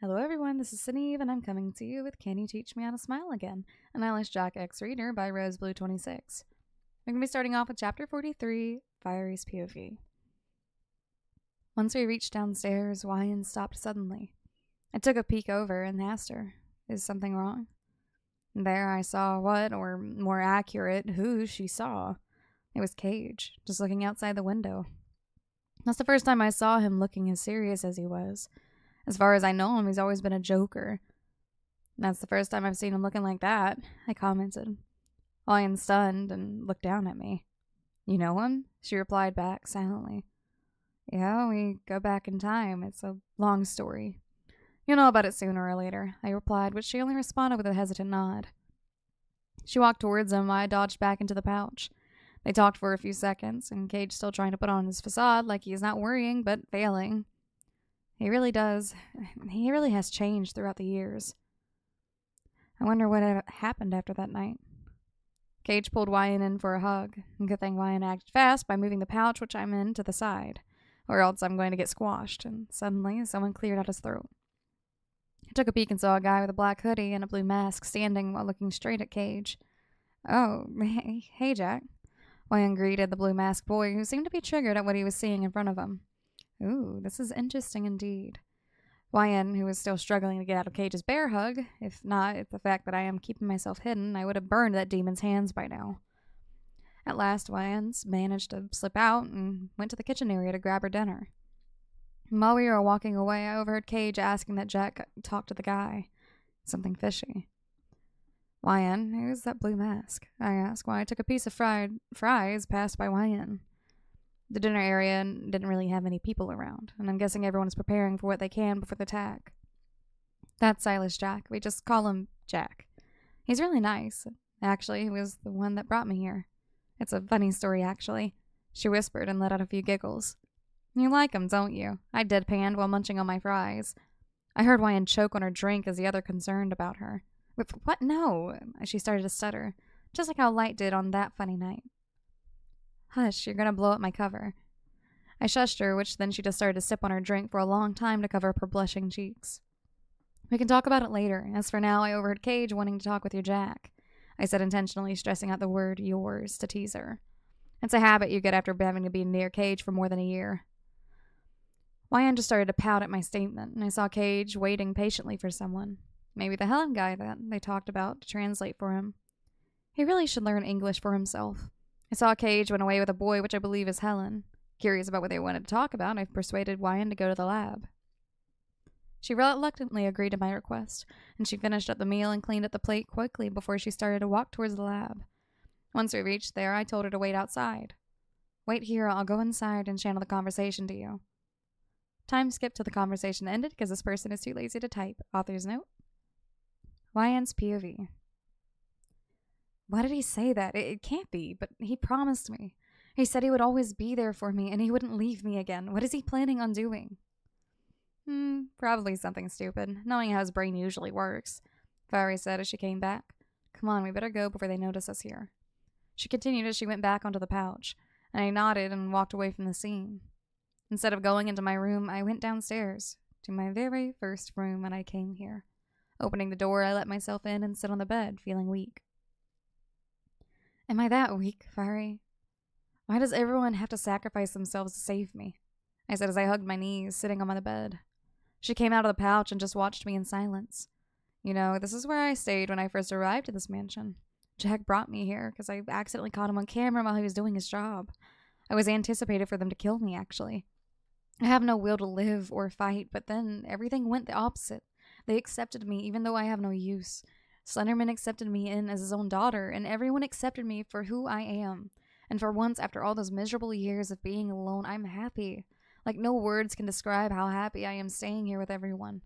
Hello everyone, this is Sinead and I'm coming to you with Can You Teach Me How to Smile Again? An Eyeless Jack X Reader by RoseBlue26. We're going to be starting off with Chapter 43, Fiery's POV. Once we reached downstairs, Wyan stopped suddenly. I took a peek over and asked her, "Is something wrong?" There I saw what, or more accurate, who she saw. It was Cage, just looking outside the window. That's the first time I saw him looking as serious as he was. As far as I know him, he's always been a joker. That's the first time I've seen him looking like that, I commented. Lion stunned and looked down at me. "You know him?" She replied back silently. "Yeah, we go back in time. It's a long story." "You'll know about it sooner or later," I replied, but she only responded with a hesitant nod. She walked towards him while I dodged back into the pouch. They talked for a few seconds, and Cage still trying to put on his facade like he's not worrying, but failing. He really does. He really has changed throughout the years. I wonder what happened after that night. Cage pulled Wyan in for a hug. Good thing Wyan acted fast by moving the pouch which I'm in to the side, or else I'm going to get squashed, and suddenly someone cleared out his throat. I took a peek and saw a guy with a black hoodie and a blue mask standing while looking straight at Cage. "Oh, hey Jack." Wyan greeted the blue masked boy, who seemed to be triggered at what he was seeing in front of him. "Ooh, this is interesting indeed." Wyan, who was still struggling to get out of Cage's bear hug, if not the fact that I am keeping myself hidden, I would have burned that demon's hands by now. At last, Wyan's managed to slip out and went to the kitchen area to grab her dinner. While we were walking away, I overheard Cage asking that Jack talk to the guy. Something fishy. "Wyan, who's that blue mask?" I asked while I took a piece of fried fries passed by Wyan. The dinner area didn't really have any people around, and I'm guessing everyone is preparing for what they can before the attack. "That's Eyeless Jack. We just call him Jack. He's really nice. Actually, he was the one that brought me here. It's a funny story, actually," she whispered and let out a few giggles. "You like him, don't you?" I deadpanned while munching on my fries. I heard Wyan choke on her drink as the other concerned about her. "What? No," she started to stutter, just like how Light did on that funny night. "Hush, you're going to blow up my cover." I shushed her, which then she just started to sip on her drink for a long time to cover up her blushing cheeks. "We can talk about it later. As for now, I overheard Cage wanting to talk with your Jack," I said, intentionally stressing out the word yours to tease her. "It's a habit you get after having to be near Cage for more than a year." Wyan just started to pout at my statement, and I saw Cage waiting patiently for someone. Maybe the Helen guy that they talked about to translate for him. He really should learn English for himself. I saw Cage went away with a boy, which I believe is Helen. Curious about what they wanted to talk about, I persuaded Wyan to go to the lab. She reluctantly agreed to my request, and she finished up the meal and cleaned up the plate quickly before she started to walk towards the lab. Once we reached there, I told her to wait outside. "Wait here, I'll go inside and channel the conversation to you." Time skipped till the conversation ended because this person is too lazy to type. Author's note. Wyan's POV. Why did he say that? It can't be, but he promised me. He said he would always be there for me and he wouldn't leave me again. What is he planning on doing? Probably something stupid, knowing how his brain usually works, Fiery said as she came back. "Come on, we better go before they notice us here." She continued as she went back onto the pouch, and I nodded and walked away from the scene. Instead of going into my room, I went downstairs, to my very first room when I came here. Opening the door, I let myself in and sit on the bed, feeling weak. "Am I that weak, Fiery? Why does everyone have to sacrifice themselves to save me?" I said as I hugged my knees, sitting on the bed. She came out of the pouch and just watched me in silence. "You know, this is where I stayed when I first arrived at this mansion. Jack brought me here because I accidentally caught him on camera while he was doing his job. I was anticipated for them to kill me, actually. I have no will to live or fight, but then everything went the opposite. They accepted me even though I have no use. Slenderman accepted me in as his own daughter, and everyone accepted me for who I am. And for once, after all those miserable years of being alone, I'm happy. Like no words can describe how happy I am staying here with everyone,"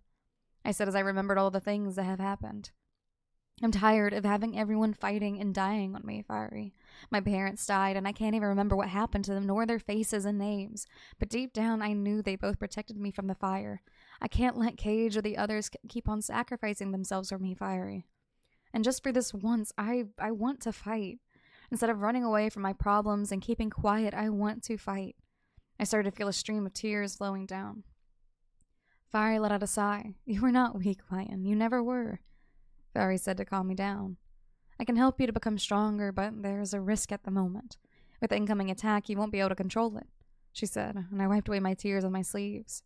I said as I remembered all the things that have happened. "I'm tired of having everyone fighting and dying on me, Fiery. My parents died, and I can't even remember what happened to them, nor their faces and names. But deep down, I knew they both protected me from the fire. I can't let Cage or the others keep on sacrificing themselves for me, Fiery. And just for this once, I want to fight. Instead of running away from my problems and keeping quiet, I want to fight." I started to feel a stream of tears flowing down. Fiery let out a sigh. You were not weak, Wyan. You never were. Fiery said to calm me down. I can help you to become stronger, but there's a risk at the moment. With the incoming attack, you won't be able to control it, she said, and I wiped away my tears on my sleeves.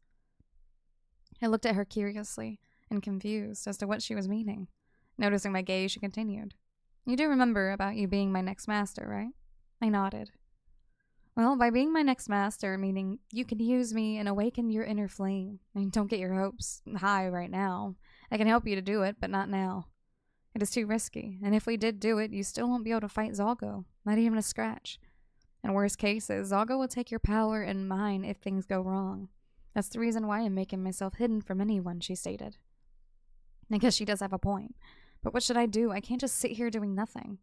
I looked at her curiously and confused as to what she was meaning. Noticing my gaze, she continued. You do remember about you being my next master, right? I nodded. Well, by being my next master, meaning you can use me and awaken your inner flame. I mean, don't get your hopes high right now. I can help you to do it, but not now. It is too risky, and if we did do it, you still won't be able to fight Zalgo, not even a scratch. In worst cases, Zalgo will take your power and mine if things go wrong. That's the reason why I'm making myself hidden from anyone, she stated. I guess she does have a point. But what should I do? I can't just sit here doing nothing.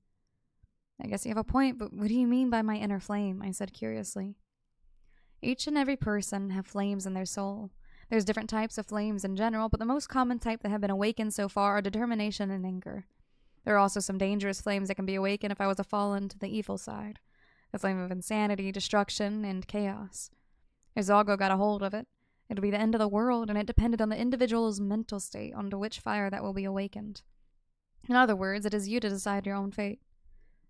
I guess you have a point, but what do you mean by my inner flame? I said curiously. Each and every person have flames in their soul. There's different types of flames in general, but the most common type that have been awakened so far are determination and anger. There are also some dangerous flames that can be awakened if I was to fall into the evil side. The flame of insanity, destruction, and chaos. If Zalgo got a hold of it, it would be the end of the world, and it depended on the individual's mental state onto which fire that will be awakened. In other words, it is you to decide your own fate.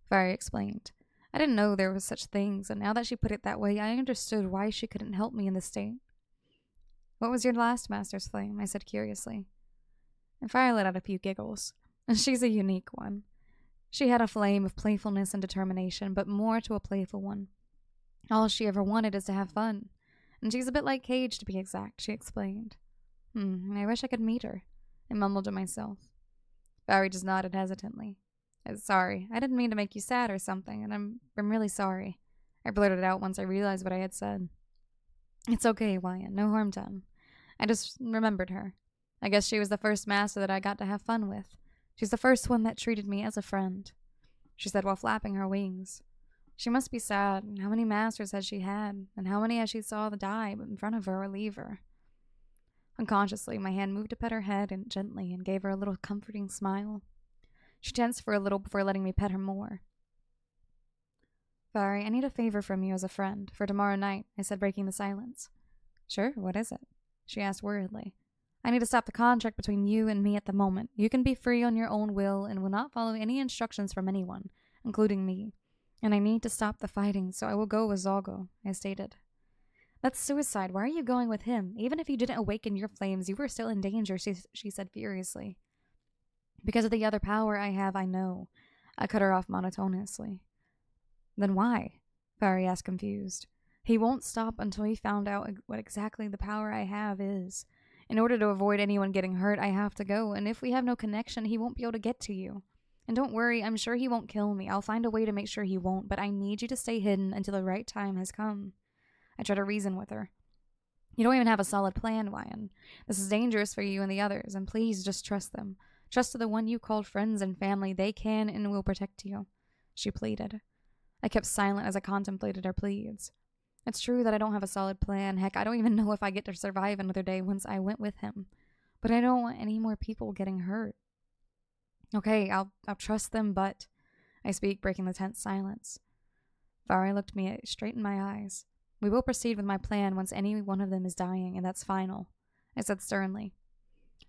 Fiery explained. I didn't know there was such things, and now that she put it that way, I understood why she couldn't help me in this state. What was your last master's flame? I said curiously. And Fiery let out a few giggles. She's a unique one. She had a flame of playfulness and determination, but more to a playful one. All she ever wanted is to have fun. And she's a bit like Cage, to be exact, she explained. I wish I could meet her, I mumbled to myself. Fiery just nodded hesitantly. Sorry, I didn't mean to make you sad or something, and I'm really sorry. I blurted it out once I realized what I had said. It's okay, Wyan, no harm done. I just remembered her. I guess she was the first master that I got to have fun with. She's the first one that treated me as a friend, she said while flapping her wings. She must be sad. How many masters has she had, and how many has she saw die in front of her or leave her? Unconsciously, my hand moved to pet her head and gently and gave her a little comforting smile. She tensed for a little before letting me pet her more. Fiery, I need a favor from you as a friend, for tomorrow night, I said, breaking the silence. Sure, what is it? She asked worriedly. I need to stop the contract between you and me at the moment. You can be free on your own will and will not follow any instructions from anyone, including me. And I need to stop the fighting, so I will go with Zalgo, I stated. That's suicide. Why are you going with him? Even if you didn't awaken your flames, you were still in danger, she said furiously. Because of the other power I have, I know. I cut her off monotonously. Then why? Fiery asked, confused. He won't stop until he found out what exactly the power I have is. In order to avoid anyone getting hurt, I have to go, and if we have no connection, he won't be able to get to you. And don't worry, I'm sure he won't kill me. I'll find a way to make sure he won't, but I need you to stay hidden until the right time has come. I try to reason with her. You don't even have a solid plan, Wyan. This is dangerous for you and the others, and please just trust them. Trust the one you called friends and family. They can and will protect you, she pleaded. I kept silent as I contemplated her pleas. It's true that I don't have a solid plan. Heck, I don't even know if I get to survive another day once I went with him. But I don't want any more people getting hurt. Okay, I'll trust them, but... I speak, breaking the tense silence. Fiery looked me straight in my eyes. We will proceed with my plan once any one of them is dying, and that's final, I said sternly.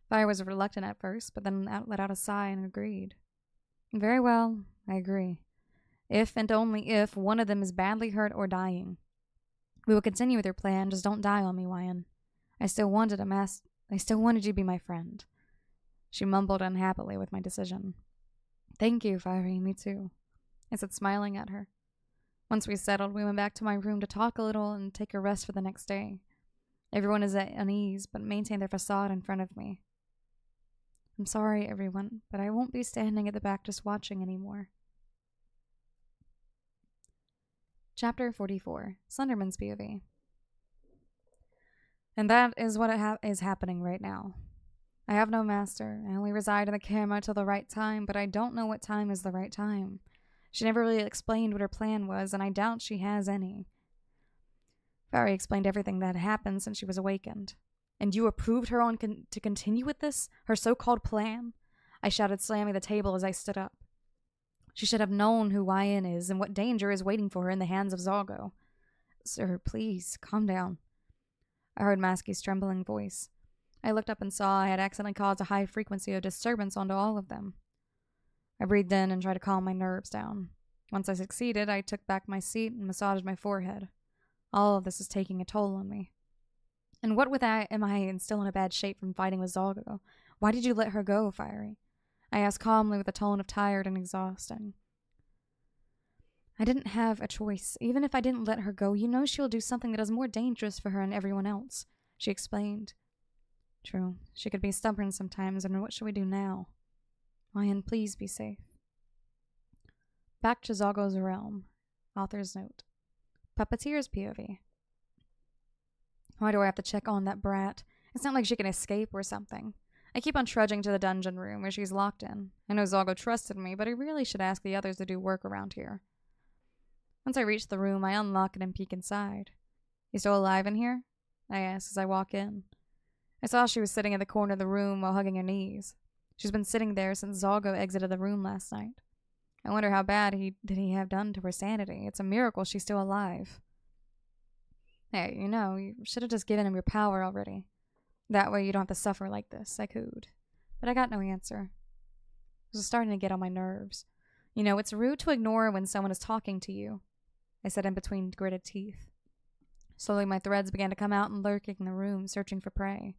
Fire was reluctant at first, but then let out a sigh and agreed. Very well, I agree. If and only if one of them is badly hurt or dying. We will continue with your plan, just don't die on me, Wyan. I still wanted you to be my friend. She mumbled unhappily with my decision. Thank you, Fiery, me too, I said, smiling at her. Once we settled, we went back to my room to talk a little and take a rest for the next day. Everyone is at unease, but maintain their facade in front of me. I'm sorry, everyone, but I won't be standing at the back just watching anymore. Chapter 44, Slenderman's POV. And that is what is happening right now. I have no master. I only reside in the camera till the right time, but I don't know what time is the right time. She never really explained what her plan was, and I doubt she has any. Fairy explained everything that had happened since she was awakened. And you approved her to continue with this? Her so-called plan? I shouted, slamming the table as I stood up. She should have known who Wyan is and what danger is waiting for her in the hands of Zalgo. Sir, please, calm down. I heard Masky's trembling voice. I looked up and saw I had accidentally caused a high frequency of disturbance onto all of them. I breathed in and tried to calm my nerves down. Once I succeeded, I took back my seat and massaged my forehead. All of this is taking a toll on me. And what with I am I still in a bad shape from fighting with Zalgo? Why did you let her go, Fiery? I asked calmly with a tone of tired and exhausting. I didn't have a choice. Even if I didn't let her go, you know she'll do something that is more dangerous for her and everyone else, she explained. True, she could be stubborn sometimes, and what should we do now? Lion, please be safe. Back to Zalgo's realm. Author's note. Puppeteer's POV. Why do I have to check on that brat? It's not like she can escape or something. I keep on trudging to the dungeon room where she's locked in. I know Zalgo trusted me, but I really should ask the others to do work around here. Once I reach the room, I unlock it and peek inside. You still alive in here? I ask as I walk in. I saw she was sitting in the corner of the room while hugging her knees. She's been sitting there since Zalgo exited the room last night. I wonder how bad did he have done to her sanity. It's a miracle she's still alive. Hey, you should have just given him your power already. That way you don't have to suffer like this, I cooed. But I got no answer. It was starting to get on my nerves. It's rude to ignore when someone is talking to you, I said in between gritted teeth. Slowly my threads began to come out and lurking in the room, searching for prey.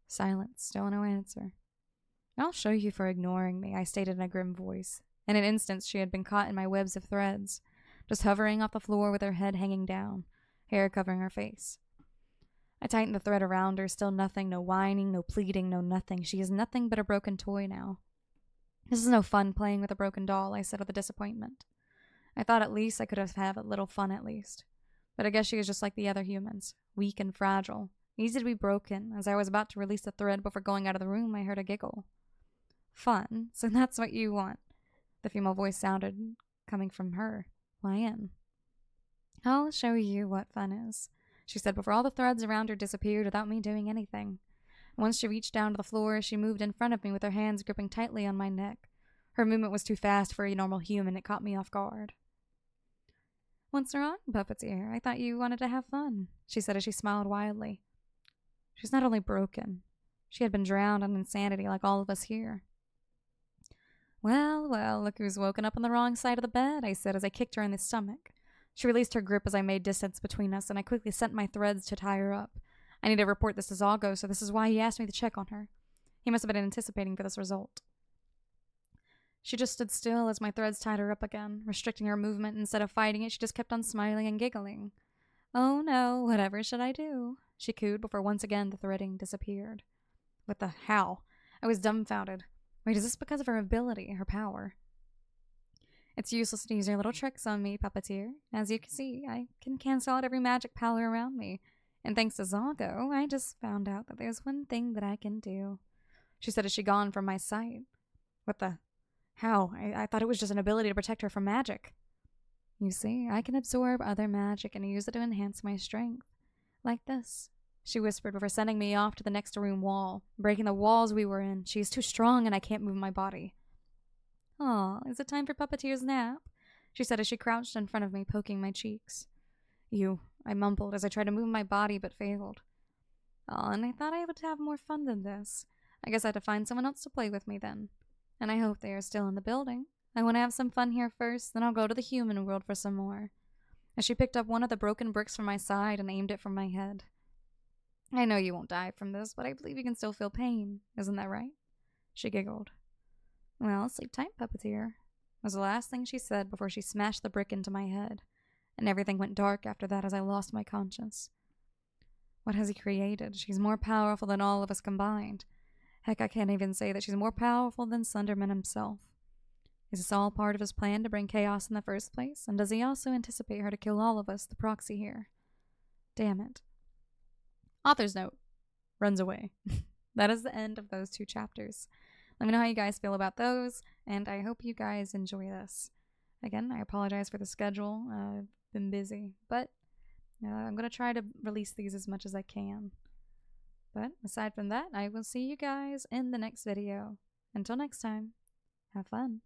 Silence, still no answer. I'll show you for ignoring me, I stated in a grim voice. In an instant she had been caught in my webs of threads, just hovering off the floor with her head hanging down, hair covering her face. I tightened the thread around her, still nothing, no whining, no pleading, no nothing. She is nothing but a broken toy now. This is no fun playing with a broken doll, I said with a disappointment. I thought at least I could have had a little fun at least. But I guess she is just like the other humans, weak and fragile, easy to be broken. As I was about to release the thread before going out of the room, I heard a giggle. Fun? So that's what you want? The female voice sounded, coming from her. Lion. I'll show you what fun is, she said before all the threads around her disappeared without me doing anything. Once she reached down to the floor, she moved in front of me with her hands gripping tightly on my neck. Her movement was too fast for a normal human. It caught me off guard. What's wrong, Puppeteer? I thought you wanted to have fun, she said as she smiled wildly. She's not only broken. She had been drowned in insanity like all of us here. Well, look who's woken up on the wrong side of the bed, I said as I kicked her in the stomach. She released her grip as I made distance between us, and I quickly sent my threads to tie her up. I need to report this to Zalgo, so this is why he asked me to check on her. He must have been anticipating for this result. She just stood still as my threads tied her up again, restricting her movement. Instead of fighting it, she just kept on smiling and giggling. Oh no, whatever should I do? She cooed before once again the threading disappeared. What the how? I was dumbfounded. Wait, is this because of her ability, her power? It's useless to use your little tricks on me, Puppeteer. As you can see, I can cancel out every magic power around me. And thanks to Zalgo, I just found out that there's one thing that I can do. She said as she gone from my sight. What the? How? I thought it was just an ability to protect her from magic. You see, I can absorb other magic and use it to enhance my strength. Like this, she whispered before sending me off to the next room wall, breaking the walls we were in. She is too strong and I can't move my body. Aw, is it time for Puppeteer's nap? She said as she crouched in front of me, poking my cheeks. I mumbled as I tried to move my body but failed. Aw, and I thought I would have more fun than this. I guess I had to find someone else to play with me then. And I hope they are still in the building. I want to have some fun here first, then I'll go to the human world for some more. As she picked up one of the broken bricks from my side and aimed it from my head. I know you won't die from this, but I believe you can still feel pain. Isn't that right? She giggled. Well, sleep tight, Puppeteer, was the last thing she said before she smashed the brick into my head. And everything went dark after that as I lost my conscience. What has he created? She's more powerful than all of us combined. Heck, I can't even say that she's more powerful than Slenderman himself. Is this all part of his plan to bring chaos in the first place? And does he also anticipate her to kill all of us, the proxy here? Damn it. Author's note. Runs away. That is the end of those 2 chapters. Let me know how you guys feel about those, and I hope you guys enjoy this. Again, I apologize for the schedule. I've been busy, but I'm going to try to release these as much as I can. But aside from that, I will see you guys in the next video. Until next time, have fun.